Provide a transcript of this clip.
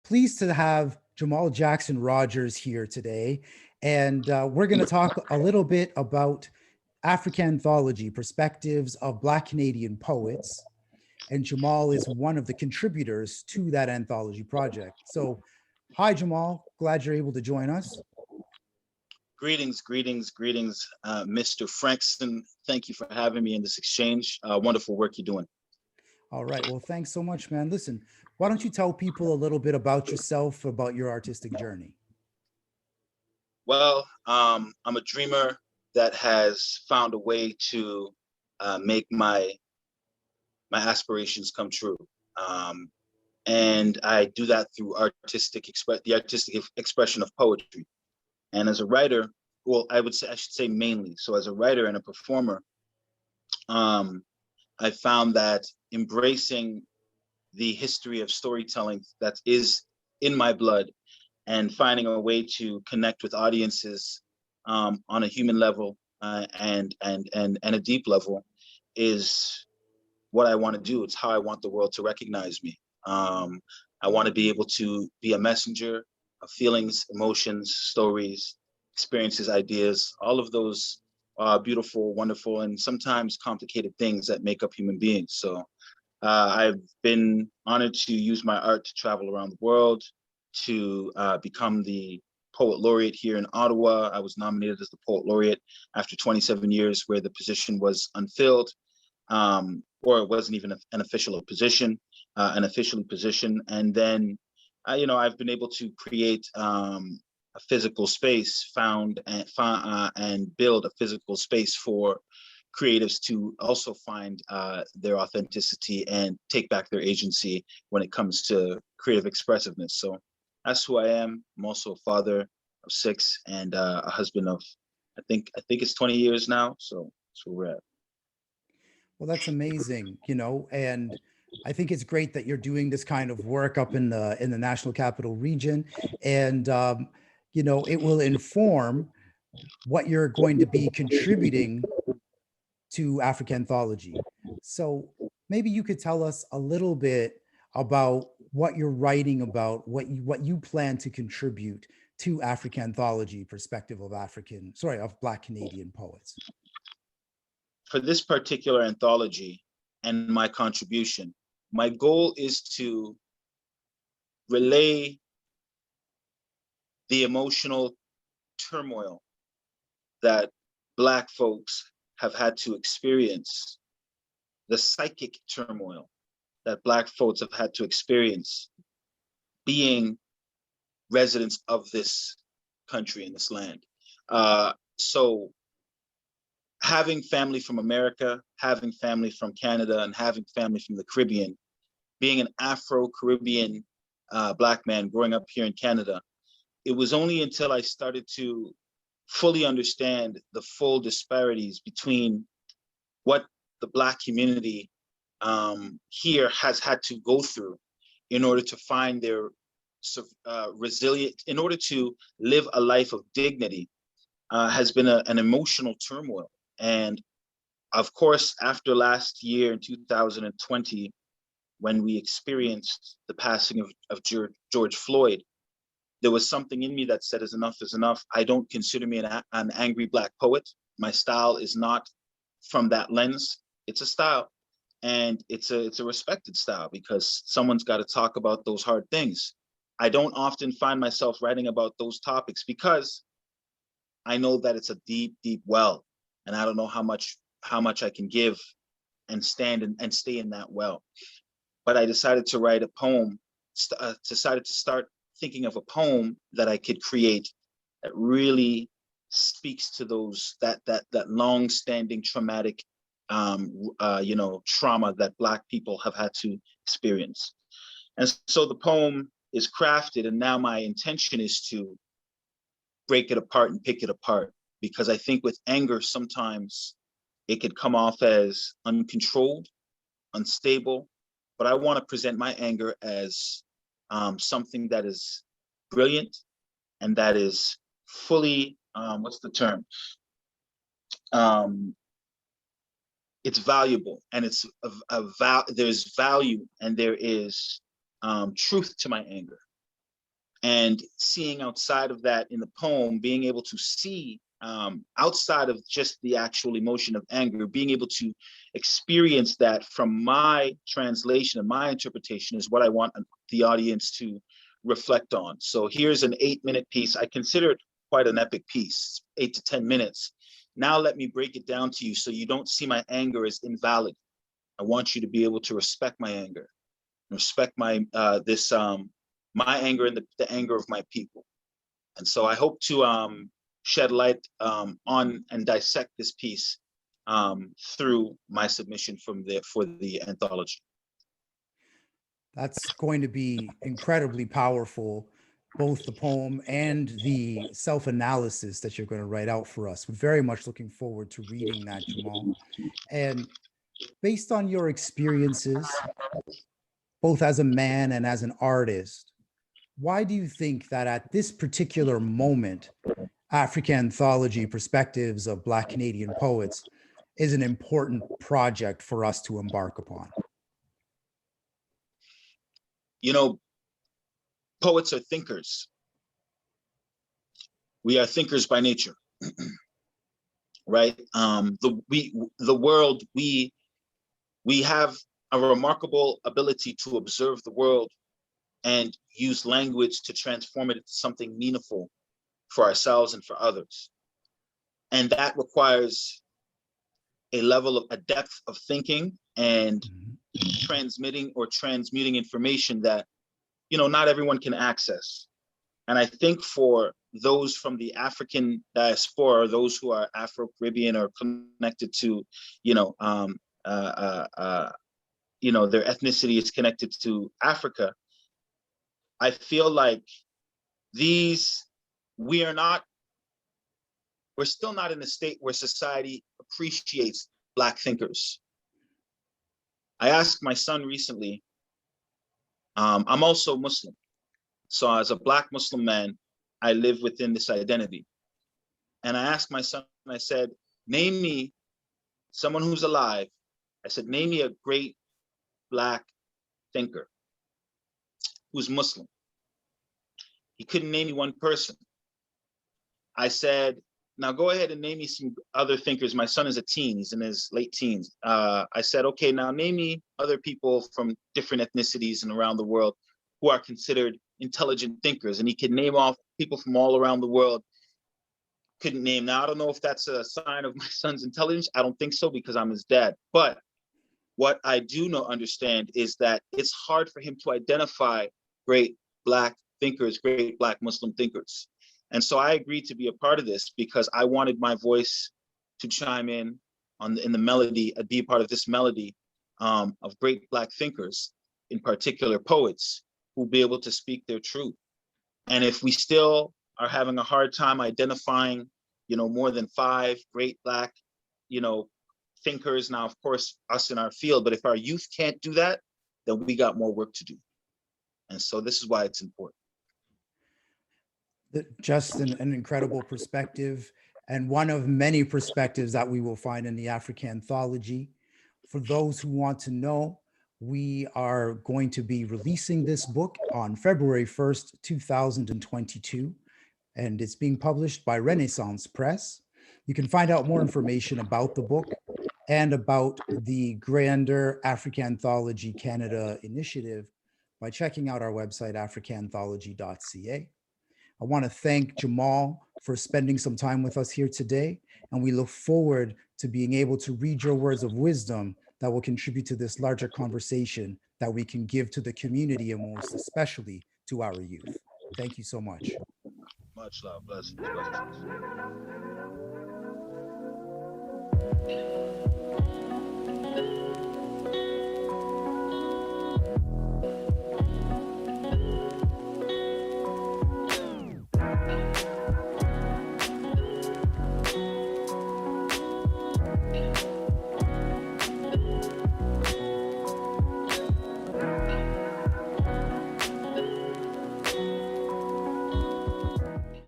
pleased to have Jamaal Jackson Rogers here today. And we're going to talk a little bit about AfriCANthology, Perspectives of Black Canadian Poets. And Jamaal is one of the contributors to that anthology project. So, hi, Jamaal. Glad you're able to join us. Greetings, Mr. Frankson. Thank you for having me in this exchange. Wonderful work you're doing. All right. Well, thanks so much, man. Listen, why don't you tell people a little bit about yourself, about your artistic journey? Well, I'm a dreamer that has found a way to make my aspirations come true. And I do that through the artistic expression of poetry. And as a writer, well, I should say mainly. So as a writer and a performer, I found that embracing the history of storytelling that is in my blood and finding a way to connect with audiences on a human level and a deep level is what I want to do. It's how I want the world to recognize me. I want to be able to be a messenger of feelings, emotions, stories, experiences, ideas, all of those beautiful, wonderful, and sometimes complicated things that make up human beings. So I've been honored to use my art to travel around the world, to become the Poet Laureate here in Ottawa. I was nominated as the Poet Laureate after 27 years where the position was unfilled, or it wasn't even an official position, And then, I've been able to create a physical space and build a physical space for creatives to also find their authenticity and take back their agency when it comes to creative expressiveness. So that's who I am. I'm also a father of 6 and a husband of, I think it's 20 years now. So that's where we're at. Well, that's amazing, and I think it's great that you're doing this kind of work up in the National Capital Region, and it will inform what you're going to be contributing to AfriCANthology. So maybe you could tell us a little bit about what you're writing about, what you plan to contribute to AfriCANthology, Perspective of Black Canadian Poets. For this particular anthology and my contribution, my goal is to relay the emotional turmoil that Black folks have had to experience, the psychic turmoil that Black folks have had to experience being residents of this country and this land. So having family from America, having family from Canada, and having family from the Caribbean, being an Afro-Caribbean Black man growing up here in Canada, it was only until I started to fully understand the full disparities between what the Black community here has had to go through in order to find their resilient, in order to live a life of dignity, has been an emotional turmoil. And of course, after last year in 2020, when we experienced the passing of George Floyd, there was something in me that said, enough is enough. I don't consider me an angry Black poet. My style is not from that lens. It's a style, and it's a respected style because someone's got to talk about those hard things. I don't often find myself writing about those topics because I know that it's a deep, deep well, and I don't know how much I can give and stand and stay in that well. But I decided to write a poem, decided to start thinking of a poem that I could create that really speaks to those, that long-standing traumatic trauma that Black people have had to experience. And so the poem is crafted, and now my intention is to break it apart and pick it apart, because I think with anger, sometimes it could come off as uncontrolled, unstable, but I want to present my anger as something that is brilliant and that is fully, what's the term? It's valuable, and it's there's value, and there is truth to my anger. and seeing outside of that in the poem, being able to see outside of just the actual emotion of anger, being able to experience that from my translation and my interpretation is what I want the audience to reflect on. So here's an 8-minute piece. I consider it quite an epic piece, 8 to 10 minutes. Now let me break it down to you so you don't see my anger as invalid. I want you to be able to respect my anger, respect my my anger and the anger of my people. And so I hope to shed light on and dissect this piece through my submission for the anthology. That's going to be incredibly powerful, both the poem and the self-analysis that you're going to write out for us. We're very much looking forward to reading that, Jamaal. And based on your experiences, both as a man and as an artist, why do you think that at this particular moment, AfriCANthology Perspectives of Black Canadian Poets is an important project for us to embark upon? You know, poets are thinkers. We are thinkers by nature, right? The world, we have a remarkable ability to observe the world and use language to transform it into something meaningful for ourselves and for others. And that requires a level of a depth of thinking and transmitting or transmuting information that, you know, not everyone can access. And I think for those from the African diaspora, those who are Afro-Caribbean or connected to, their ethnicity is connected to Africa, I feel like we're still not in a state where society appreciates Black thinkers. I asked my son recently, I'm also Muslim. So as a Black Muslim man, I live within this identity. And I asked my son, I said, name me someone who's alive. I said, name me a great Black thinker who's Muslim. He couldn't name me one person. I said, now go ahead and name me some other thinkers. My son is a teen, he's in his late teens. I said, okay, now name me other people from different ethnicities and around the world who are considered intelligent thinkers. And he could name off people from all around the world. Couldn't name. Now, I don't know if that's a sign of my son's intelligence. I don't think so because I'm his dad. But what I do understand is that it's hard for him to identify great Black thinkers, great Black Muslim thinkers. And so I agreed to be a part of this because I wanted my voice to chime in in the melody, be a part of this melody of great Black thinkers, in particular poets, who will be able to speak their truth. And if we still are having a hard time identifying, more than 5 great Black, thinkers, now, of course, us in our field, but if our youth can't do that, then we got more work to do. And so this is why it's important. Just an incredible perspective, and one of many perspectives that we will find in the AfriCANthology. For those who want to know, we are going to be releasing this book on February 1st, 2022, and it's being published by Renaissance Press. You can find out more information about the book and about the grander AfriCANthology Canada initiative by checking out our website, africanthology.ca. I want to thank Jamaal for spending some time with us here today, and we look forward to being able to read your words of wisdom that will contribute to this larger conversation that we can give to the community and most especially to our youth. Thank you so much. Much love. Blessings.